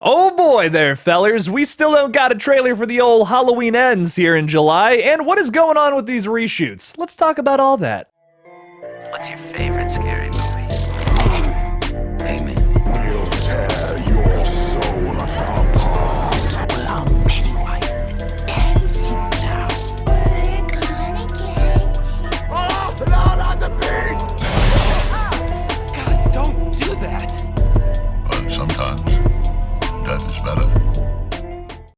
Oh boy there, fellers. We still don't got a trailer for the old Halloween Ends here in July, and what is going on with these reshoots? Let's talk about all that. What's your favorite scary movie? Amen. We'll tear your soul apart. Well, I'm Pennywise the Dancing now. Oh, blood on the beast! God, don't do that. But sometimes death is better.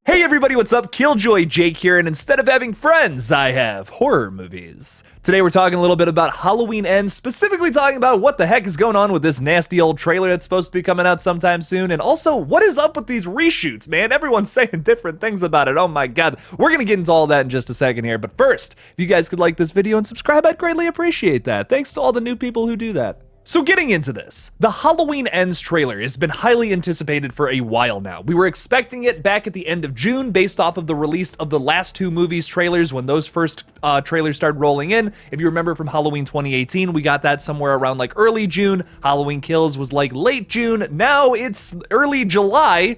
Hey everybody, what's up? KillJoy Jake here, and instead of having friends, I have horror movies. Today we're talking a little bit about Halloween Ends, specifically talking about what the heck is going on with this nasty old trailer that's supposed to be coming out sometime soon, and also what is up with these reshoots, man? Everyone's saying different things about it. Oh my god. We're gonna get into all that in just a second here, but first, if you guys could like this video and subscribe, I'd greatly appreciate that. Thanks to all the new people who do that. So getting into this, the Halloween Ends trailer has been highly anticipated for a while now. We were expecting it back at the end of June based off of the release of the last two movies trailers when those first trailers started rolling in. If you remember from Halloween 2018, we got that somewhere around like early June. Halloween Kills was like late June. Now it's early July.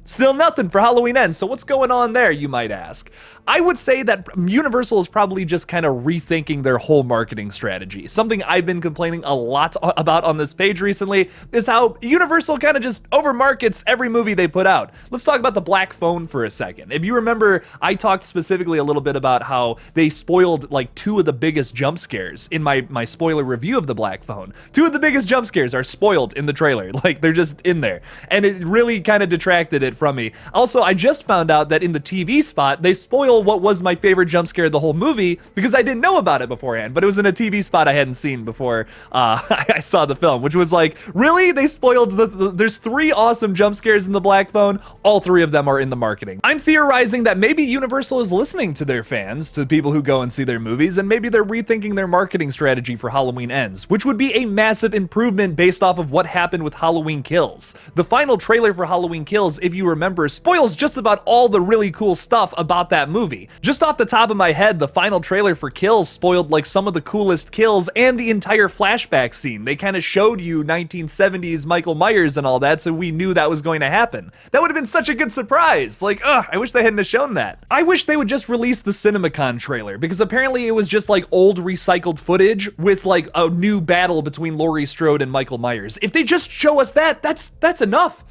Still nothing for Halloween Ends, so what's going on there, you might ask? I would say that Universal is probably just kind of rethinking their whole marketing strategy. Something I've been complaining a lot about on this page recently is how Universal kind of just overmarkets every movie they put out. Let's talk about the Black Phone for a second. If you remember, I talked specifically a little bit about how they spoiled like two of the biggest jump scares in my spoiler review of the Black Phone. Two of the biggest jump scares are spoiled in the trailer, like they're just in there. And it really kind of detracted it from me. Also, I just found out that in the TV spot, they spoil what was my favorite jump scare of the whole movie because I didn't know about it beforehand, but it was in a TV spot I hadn't seen before I saw the film, which was like, really? They spoiled there's three awesome jump scares in the Black Phone. All three of them are in the marketing. I'm theorizing that maybe Universal is listening to their fans, to people who go and see their movies, and maybe they're rethinking their marketing strategy for Halloween Ends, which would be a massive improvement based off of what happened with Halloween Kills. The final trailer for Halloween Kills, if you remember, spoils just about all the really cool stuff about that movie. Just off the top of my head, the final trailer for Kills spoiled like some of the coolest kills and the entire flashback scene. They kind of showed you 1970s Michael Myers and all that, so we knew that was going to happen. That would have been such a good surprise. Like, I wish they hadn't have shown that. I wish they would just release the CinemaCon trailer, because apparently it was just like old recycled footage with like a new battle between Laurie Strode and Michael Myers. If they just show us that, that's enough.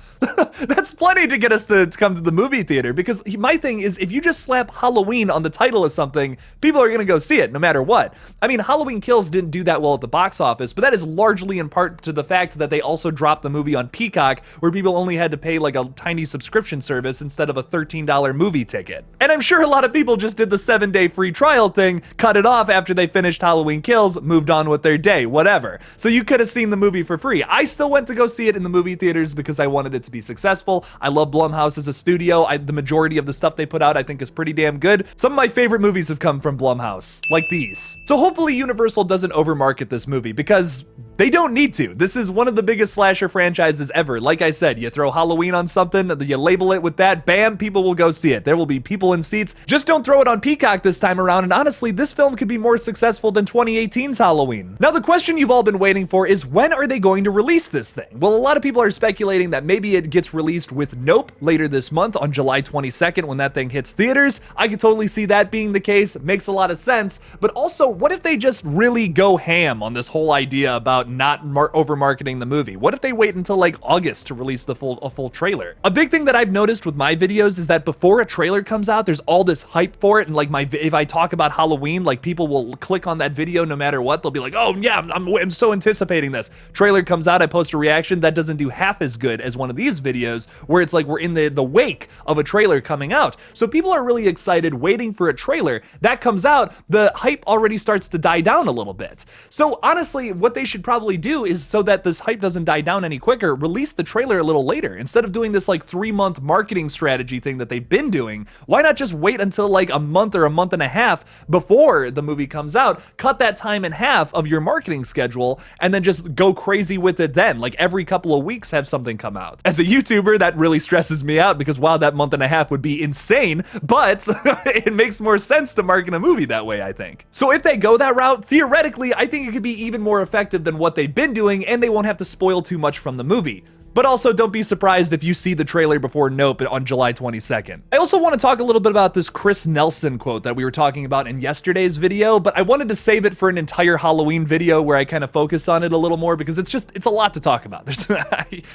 That's plenty to get us to come to the movie theater, because my thing is, if you just slap Halloween on the title of something, people are gonna go see it no matter what. I mean, Halloween Kills didn't do that well at the box office, but that is largely in part to the fact that they also dropped the movie on Peacock, where people only had to pay like a tiny subscription service instead of a $13 movie ticket. And I'm sure a lot of people just did the 7-day free trial thing, cut it off after they finished Halloween Kills, moved on with their day, whatever. So you could have seen the movie for free. I still went to go see it in the movie theaters because I wanted it to be successful. I love Blumhouse as a studio. The majority of the stuff they put out I think is pretty damn good. Some of my favorite movies have come from Blumhouse, like these. So hopefully Universal doesn't overmarket this movie, because they don't need to. This is one of the biggest slasher franchises ever. Like I said, you throw Halloween on something, you label it with that, bam, people will go see it. There will be people in seats. Just don't throw it on Peacock this time around, and honestly, this film could be more successful than 2018's Halloween. Now, the question you've all been waiting for is, when are they going to release this thing? Well, a lot of people are speculating that maybe it gets released with Nope later this month on July 22nd when that thing hits theaters. I could totally see that being the case. It makes a lot of sense. But also, what if they just really go ham on this whole idea about not over-marketing the movie? What if they wait until like August to release a full trailer? A big thing that I've noticed with my videos is that before a trailer comes out, there's all this hype for it, and like if I talk about Halloween, like people will click on that video no matter what. They'll be like, oh yeah, I'm so anticipating this. Trailer comes out, I post a reaction. That doesn't do half as good as one of these videos where it's like we're in the wake of a trailer coming out. So people are really excited waiting for a trailer. That comes out, the hype already starts to die down a little bit. So honestly, what they should probably do is, so that this hype doesn't die down any quicker, release the trailer a little later. Instead of doing this like 3-month marketing strategy thing that they've been doing, why not just wait until like a month or a month and a half before the movie comes out, cut that time in half of your marketing schedule, and then just go crazy with it then. Like every couple of weeks have something come out. As a YouTuber, that really stresses me out, because wow, that month and a half would be insane, but it makes more sense to market a movie that way, I think. So if they go that route, theoretically, I think it could be even more effective than what they've been doing, and they won't have to spoil too much from the movie. But also, don't be surprised if you see the trailer before Nope on July 22nd. I also want to talk a little bit about this Chris Nelson quote that we were talking about in yesterday's video, but I wanted to save it for an entire Halloween video where I kind of focus on it a little more because it's a lot to talk about.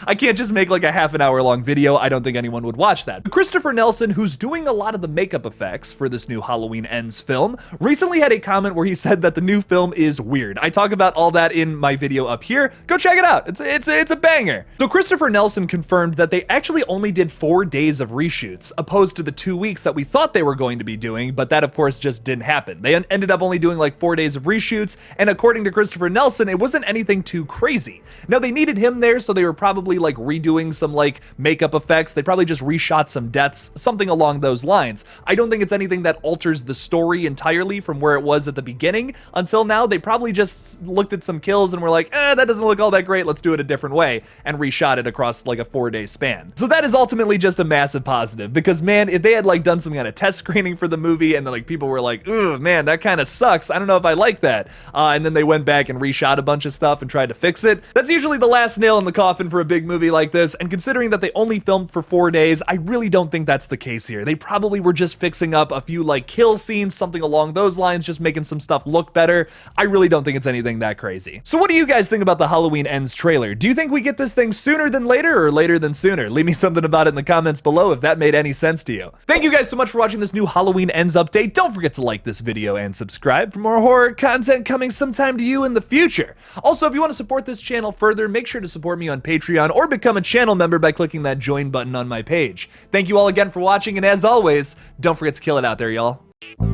I can't just make like a half an hour long video. I don't think anyone would watch that. But Christopher Nelson, who's doing a lot of the makeup effects for this new Halloween Ends film, recently had a comment where he said that the new film is weird. I talk about all that in my video up here. Go check it out. It's a banger. So Christopher Nelson confirmed that they actually only did 4 days of reshoots, opposed to the 2 weeks that we thought they were going to be doing, but that of course just didn't happen. They ended up only doing like 4 days of reshoots, and according to Christopher Nelson, it wasn't anything too crazy. Now they needed him there, so they were probably like redoing some like makeup effects. They probably just reshot some deaths, something along those lines. I don't think it's anything that alters the story entirely from where it was at the beginning. Until now, they probably just looked at some kills and were like, that doesn't look all that great, let's do it a different way, and reshot it across like a 4-day span. So that is ultimately just a massive positive, because man, if they had like done some kind of test screening for the movie and then like people were like, ooh, man, that kind of sucks, I don't know if I like that, and then they went back and reshot a bunch of stuff and tried to fix it, that's usually the last nail in the coffin for a big movie like this. And considering that they only filmed for 4 days, I really don't think that's the case here. They probably were just fixing up a few like kill scenes, something along those lines, just making some stuff look better. I really don't think it's anything that crazy. So what do you guys think about the Halloween Ends trailer? Do you think we get this thing sooner than later or later than sooner? Leave me something about it in the comments below if that made any sense to you. Thank you guys so much for watching this new Halloween Ends update. Don't forget to like this video and subscribe for more horror content coming sometime to you in the future. Also, if you want to support this channel further, make sure to support me on Patreon or become a channel member by clicking that join button on my page. Thank you all again for watching, and as always, don't forget to kill it out there, y'all.